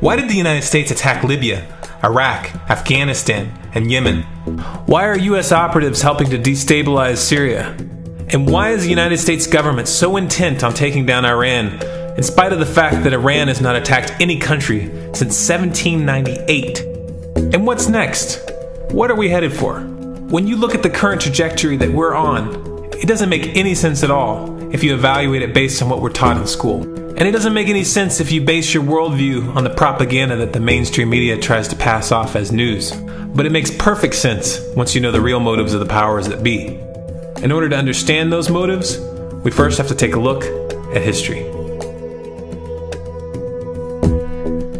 Why did the United States attack Libya, Iraq, Afghanistan, and Yemen? Why are U.S. operatives helping to destabilize Syria? And why is the United States government so intent on taking down Iran, in spite of the fact that Iran has not attacked any country since 1798? And what's next? What are we headed for? When you look at the current trajectory that we're on, it doesn't make any sense at all if you evaluate it based on what we're taught in school. And it doesn't make any sense if you base your worldview on the propaganda that the mainstream media tries to pass off as news. But it makes perfect sense once you know the real motives of the powers that be. In order to understand those motives, we first have to take a look at history.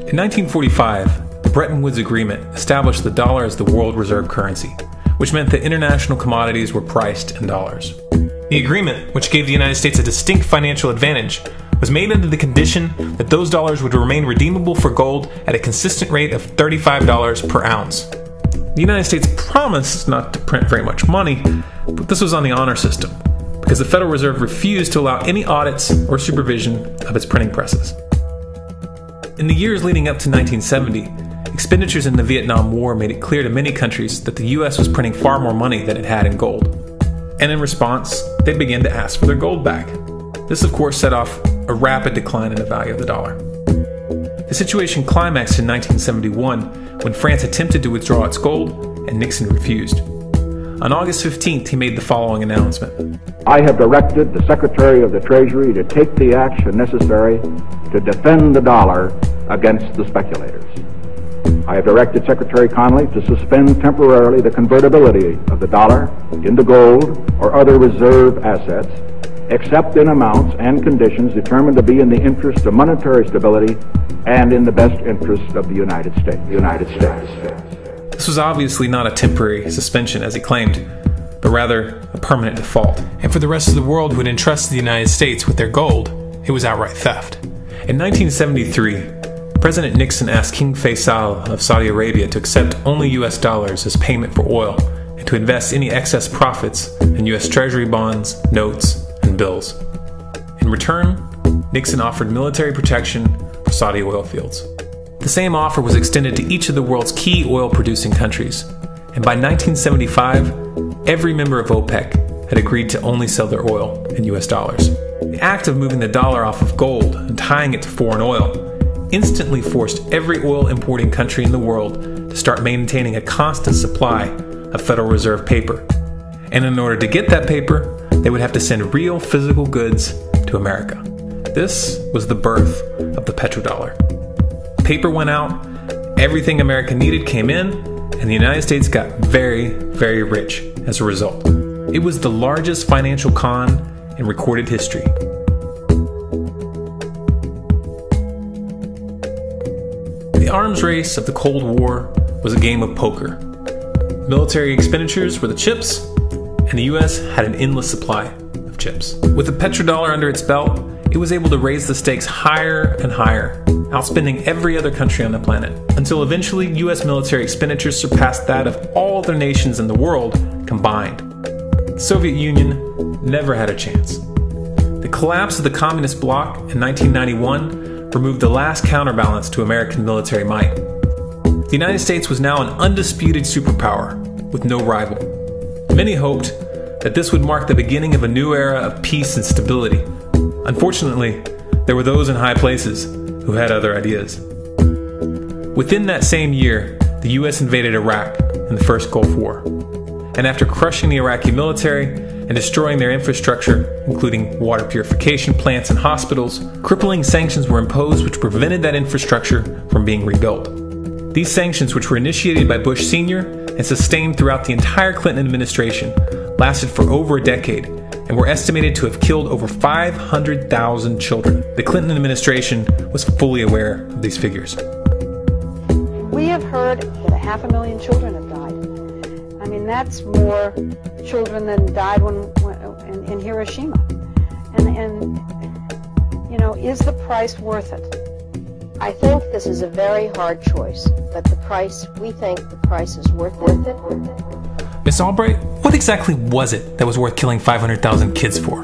In 1945, the Bretton Woods Agreement established the dollar as the world reserve currency, which meant that international commodities were priced in dollars. The agreement, which gave the United States a distinct financial advantage, was made under the condition that those dollars would remain redeemable for gold at a consistent rate of $35 per ounce. The United States promised not to print very much money, but this was on the honor system, because the Federal Reserve refused to allow any audits or supervision of its printing presses. In the years leading up to 1970, expenditures in the Vietnam War made it clear to many countries that the U.S. was printing far more money than it had in gold. And in response, they began to ask for their gold back. This, of course, set off a rapid decline in the value of the dollar. The situation climaxed in 1971 when France attempted to withdraw its gold and Nixon refused. On August 15th, he made the following announcement. I have directed the Secretary of the Treasury to take the action necessary to defend the dollar against the speculators. I have directed Secretary Connally to suspend temporarily the convertibility of the dollar into gold or other reserve assets, except in amounts and conditions determined to be in the interest of monetary stability and in the best interest of the United States. This was obviously not a temporary suspension, as he claimed, but rather a permanent default. And for the rest of the world who had entrusted the United States with their gold, it was outright theft. In 1973, President Nixon asked King Faisal of Saudi Arabia to accept only U.S. dollars as payment for oil and to invest any excess profits in U.S. Treasury bonds, notes, and bills. In return, Nixon offered military protection for Saudi oil fields. The same offer was extended to each of the world's key oil-producing countries, and by 1975, every member of OPEC had agreed to only sell their oil in U.S. dollars. The act of moving the dollar off of gold and tying it to foreign oil instantly forced every oil-importing country in the world to start maintaining a constant supply of Federal Reserve paper. And in order to get that paper, they would have to send real physical goods to America. This was the birth of the petrodollar. Paper went out, everything America needed came in, and the United States got very, very rich as a result. It was the largest financial con in recorded history. The arms race of the Cold War was a game of poker. Military expenditures were the chips, and the U.S. had an endless supply of chips. With the petrodollar under its belt, it was able to raise the stakes higher and higher, outspending every other country on the planet, until eventually U.S. military expenditures surpassed that of all other nations in the world combined. The Soviet Union never had a chance. The collapse of the communist bloc in 1991 removed the last counterbalance to American military might. The United States was now an undisputed superpower with no rival. Many hoped that this would mark the beginning of a new era of peace and stability. Unfortunately, there were those in high places who had other ideas. Within that same year, the U.S. invaded Iraq in the First Gulf War. And after crushing the Iraqi military and destroying their infrastructure, including water purification plants and hospitals, crippling sanctions were imposed which prevented that infrastructure from being rebuilt. These sanctions, which were initiated by Bush Sr. and sustained throughout the entire Clinton administration, lasted for over a decade and were estimated to have killed over 500,000 children. The Clinton administration was fully aware of these figures. We have heard that 500,000 children have died. I mean, that's more children than died in Hiroshima. And you know, is the price worth it? I think this is a very hard choice, but we think the price is worth it. Miss Albright, what exactly was it that was worth killing 500,000 kids for?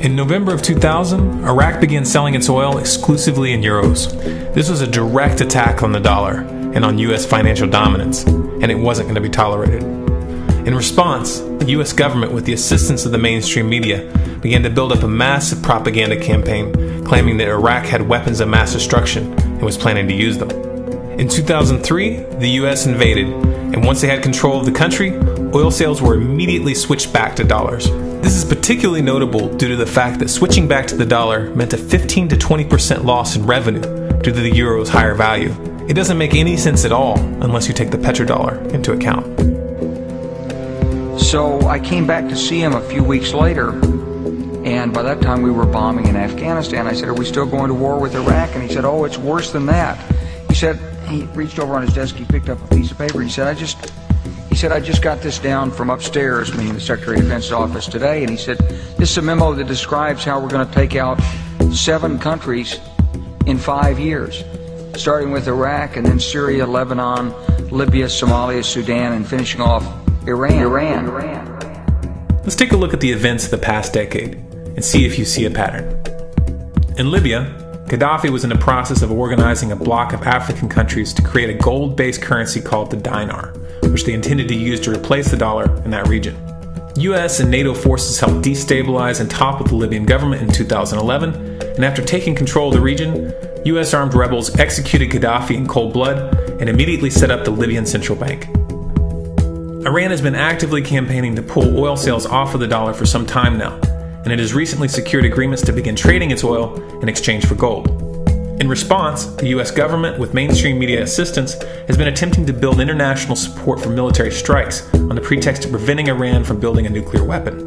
In November of 2000, Iraq began selling its oil exclusively in euros. This was a direct attack on the dollar and on U.S. financial dominance, and it wasn't going to be tolerated. In response, the U.S. government, with the assistance of the mainstream media, began to build up a massive propaganda campaign claiming that Iraq had weapons of mass destruction and was planning to use them. In 2003, the U.S. invaded, and once they had control of the country, oil sales were immediately switched back to dollars. This is particularly notable due to the fact that switching back to the dollar meant a 15 to 20% loss in revenue due to the euro's higher value. It doesn't make any sense at all unless you take the petrodollar into account. So I came back to see him a few weeks later, and by that time we were bombing in Afghanistan. I said, "Are we still going to war with Iraq?" And he said, "Oh, it's worse than that." He reached over on his desk, he picked up a piece of paper, he said, I just got this down from upstairs," meaning the Secretary of Defense's office today, and he said, "This is a memo that describes how we're going to take out 7 countries in 5 years, starting with Iraq and then Syria, Lebanon, Libya, Somalia, Sudan, and finishing off Iran. Let's take a look at the events of the past decade and see if you see a pattern. In Libya, Gaddafi was in the process of organizing a bloc of African countries to create a gold-based currency called the dinar, which they intended to use to replace the dollar in that region. US and NATO forces helped destabilize and topple the Libyan government in 2011, and after taking control of the region, US armed rebels executed Gaddafi in cold blood and immediately set up the Libyan Central Bank. Iran has been actively campaigning to pull oil sales off of the dollar for some time now, and it has recently secured agreements to begin trading its oil in exchange for gold. In response, the US government, with mainstream media assistance, has been attempting to build international support for military strikes on the pretext of preventing Iran from building a nuclear weapon.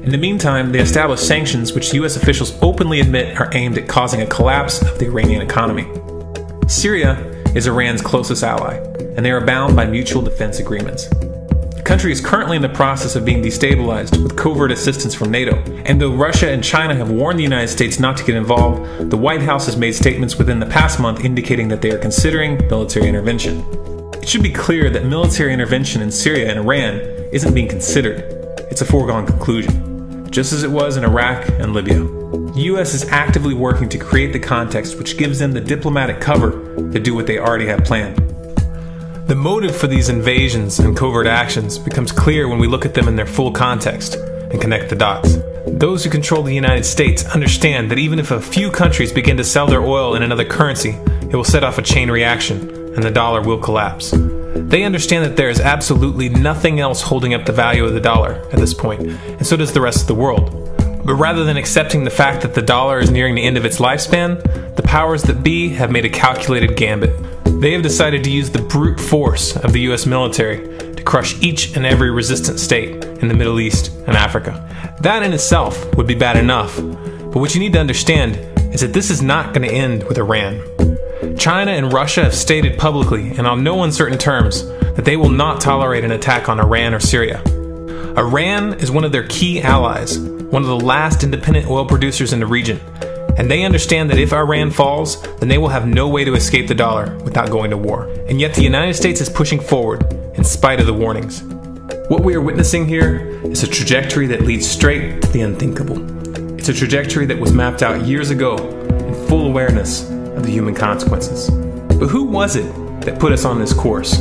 In the meantime, they established sanctions which US officials openly admit are aimed at causing a collapse of the Iranian economy. Syria is Iran's closest ally, and they are bound by mutual defense agreements. The country is currently in the process of being destabilized with covert assistance from NATO, and though Russia and China have warned the United States not to get involved, the White House has made statements within the past month indicating that they are considering military intervention. It should be clear that military intervention in Syria and Iran isn't being considered. It's a foregone conclusion, just as it was in Iraq and Libya. The U.S. is actively working to create the context which gives them the diplomatic cover to do what they already have planned. The motive for these invasions and covert actions becomes clear when we look at them in their full context and connect the dots. Those who control the United States understand that even if a few countries begin to sell their oil in another currency, it will set off a chain reaction and the dollar will collapse. They understand that there is absolutely nothing else holding up the value of the dollar at this point, and so does the rest of the world. But rather than accepting the fact that the dollar is nearing the end of its lifespan, the powers that be have made a calculated gambit. They have decided to use the brute force of the US military to crush each and every resistant state in the Middle East and Africa. That in itself would be bad enough, but what you need to understand is that this is not going to end with Iran. China and Russia have stated publicly and on no uncertain terms that they will not tolerate an attack on Iran or Syria. Iran is one of their key allies, one of the last independent oil producers in the region, and they understand that if Iran falls, then they will have no way to escape the dollar without going to war. And yet the United States is pushing forward in spite of the warnings. What we are witnessing here is a trajectory that leads straight to the unthinkable. It's a trajectory that was mapped out years ago in full awareness of the human consequences. But who was it that put us on this course?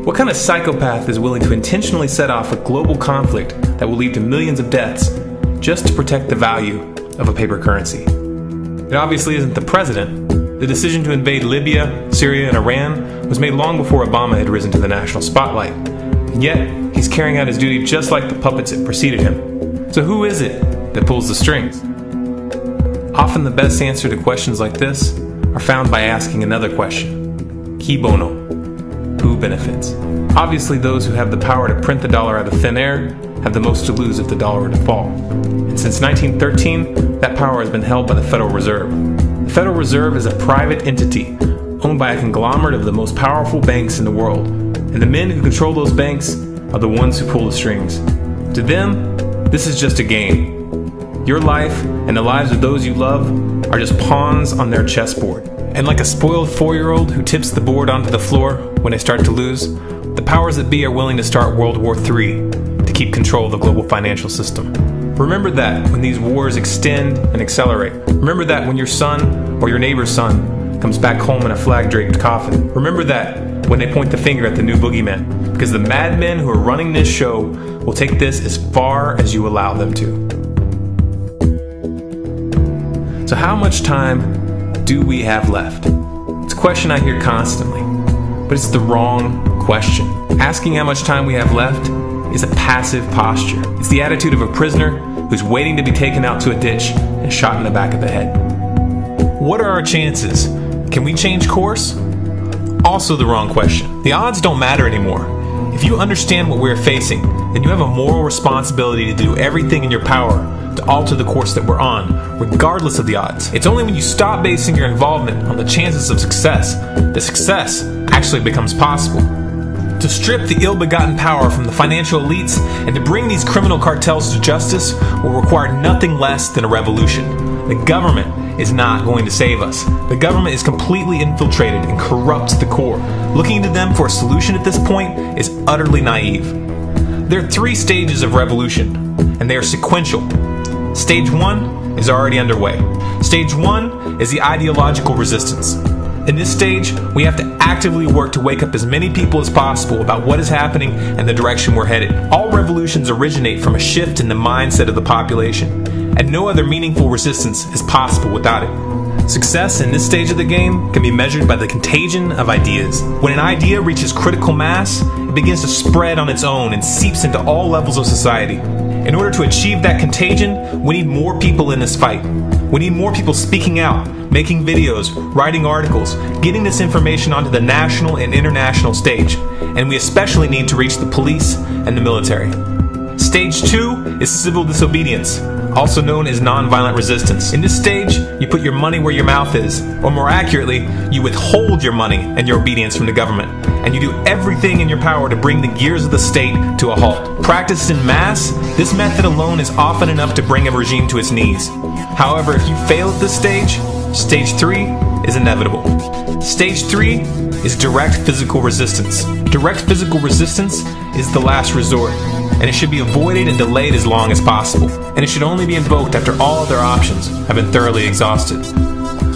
What kind of psychopath is willing to intentionally set off a global conflict that will lead to millions of deaths just to protect the value of a paper currency? It obviously isn't the president. The decision to invade Libya, Syria, and Iran was made long before Obama had risen to the national spotlight. And yet, he's carrying out his duty just like the puppets that preceded him. So who is it that pulls the strings? Often the best answer to questions like this are found by asking another question. Qui bono? Who benefits? Obviously, those who have the power to print the dollar out of thin air have the most to lose if the dollar were to fall. And since 1913, that power has been held by the Federal Reserve. The Federal Reserve is a private entity owned by a conglomerate of the most powerful banks in the world. And the men who control those banks are the ones who pull the strings. To them, this is just a game. Your life and the lives of those you love are just pawns on their chessboard. And like a spoiled 4-year-old who tips the board onto the floor when they start to lose, the powers that be are willing to start World War III to keep control of the global financial system. Remember that when these wars extend and accelerate. Remember that when your son or your neighbor's son comes back home in a flag-draped coffin. Remember that when they point the finger at the new boogeyman. Because the madmen who are running this show will take this as far as you allow them to. So how much time do we have left? It's a question I hear constantly, but it's the wrong question. Asking how much time we have left is a passive posture. It's the attitude of a prisoner who's waiting to be taken out to a ditch and shot in the back of the head. What are our chances? Can we change course? Also the wrong question. The odds don't matter anymore. If you understand what we're facing, then you have a moral responsibility to do everything in your power to alter the course that we're on, regardless of the odds. It's only when you stop basing your involvement on the chances of success that success actually becomes possible. To strip the ill-begotten power from the financial elites and to bring these criminal cartels to justice will require nothing less than a revolution. The government is not going to save us. The government is completely infiltrated and corrupt to the core. Looking to them for a solution at this point is utterly naive. There are 3 stages of revolution, and they are sequential. Stage 1 is already underway. Stage 1 is the ideological resistance. In this stage, we have to actively work to wake up as many people as possible about what is happening and the direction we're headed. All revolutions originate from a shift in the mindset of the population, and no other meaningful resistance is possible without it. Success in this stage of the game can be measured by the contagion of ideas. When an idea reaches critical mass, it begins to spread on its own and seeps into all levels of society. In order to achieve that contagion, we need more people in this fight. We need more people speaking out, making videos, writing articles, getting this information onto the national and international stage. And we especially need to reach the police and the military. Stage 2 is civil disobedience, also known as nonviolent resistance. In this stage, you put your money where your mouth is, or more accurately, you withhold your money and your obedience from the government, and you do everything in your power to bring the gears of the state to a halt. Practiced in mass, this method alone is often enough to bring a regime to its knees. However, if you fail at this stage, Stage 3 is inevitable. Stage 3 is direct physical resistance. Direct physical resistance is the last resort, and it should be avoided and delayed as long as possible. And it should only be invoked after all other options have been thoroughly exhausted.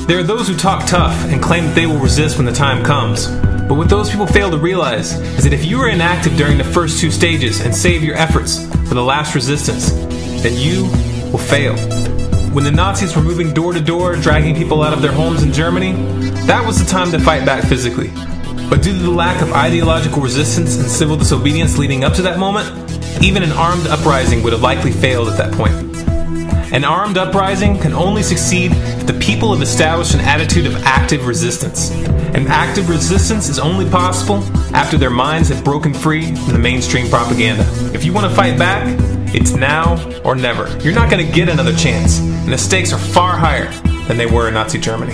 There are those who talk tough and claim that they will resist when the time comes. But what those people fail to realize is that if you are inactive during the first 2 stages and save your efforts for the last resistance, then you will fail. When the Nazis were moving door to door, dragging people out of their homes in Germany, that was the time to fight back physically. But due to the lack of ideological resistance and civil disobedience leading up to that moment, even an armed uprising would have likely failed at that point. An armed uprising can only succeed if the people have established an attitude of active resistance. And active resistance is only possible after their minds have broken free from the mainstream propaganda. If you want to fight back, it's now or never. You're not going to get another chance, and the stakes are far higher than they were in Nazi Germany.